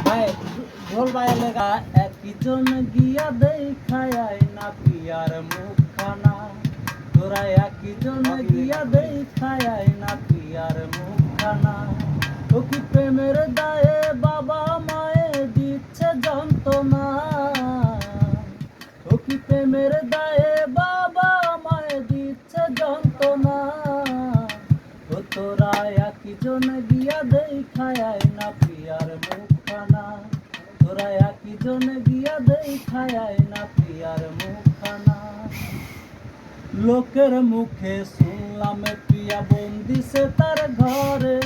ভাই ঢোল বাজালে একজন গিয়া দেখায় না পিয়ার মুখখানা, তোরা একজন গিয়া দেখায় না পিয়ার মুখখানা। ও কি প্রেমের দায়ে বাবা মায়ে দিচ্ছে যন্ত্রণা, ও কি প্রেমের দায়ে বাবা মায়ে দিচ্ছে যন্ত্রণা। ও তোরা একজন গিয়া দেখায় না পিয়ার মুখখানা, তোরা একজন গিয়া দেখায় না পিয়ার মুখখানা। লোকের মুখে শুনলাম পিয়া বন্দিছে তার ঘরে,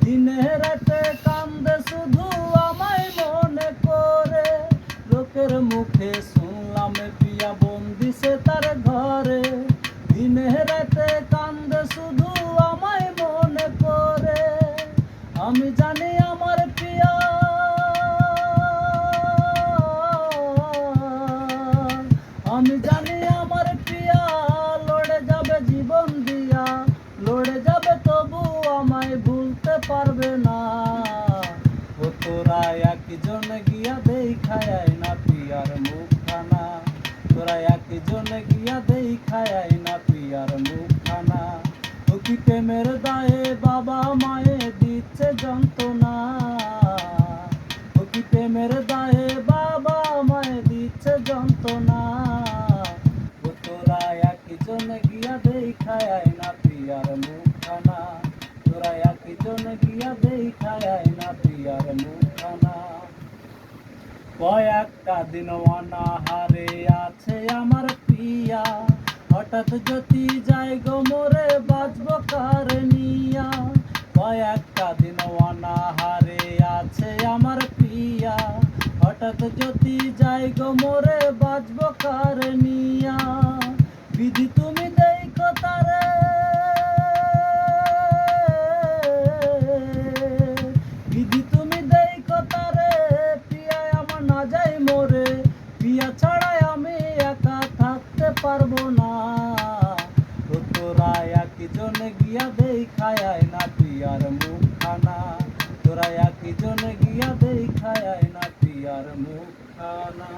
দিনে রাতে কান্দে শুধু আমায় মনে করে। লোকের মুখে শুনলাম পিয়া বন্দিছে তার ঘরে, দিনে রাতে কান্দে শুধু আমায় মনে করে। আমি জানি আমার পিয়া, আমি জানি আমার পিয়া লড়ে যাবে জীবন দিয়া, লড়ে যাবে তবু আমায় ভুলতে পারবে না। ও তোরা একজন গিয়া দেখায় না পিয়ার মুখখানা, তোরা একজন গিয়া দেখায় না পিয়ার মুখখানা। ও কি প্রেমের দায়ে বাবা মায়ে দিচ্ছে যন্ত্রণা, ও কি প্রেমের দায়ে বাবা মায়ে দিচ্ছে যন্ত্রণা। ও তোরা একজন গিয়া দেখায় না পিয়ার মুখখানা, তোরা একজন গিয়া দেখায় না পিয়ার মুখখানা। কয়েকটা দিন অনাহারে আছে আমার পিয়া, হঠাৎ যদি যাই গো মোরে বাঁচব কার নিয়া। কয়েকটা দিন অনাহারে আছে আমার পিয়া, হঠাৎ যদি যাই গো মোরে বাঁচব কার নিয়া। বিধি তুমি দেখো তারে, বিধি তুমি দেখো তারে, পিয়া আমার না যাই মোরে, পিয়া ছাড়াই আমি একা থাকতে পারবো না। ও তোরা একজন গিয়া দেখায় না পিয়ার মুখখানা, তোরা একজন গিয়া দেখায় না পিয়ার মুখখানা।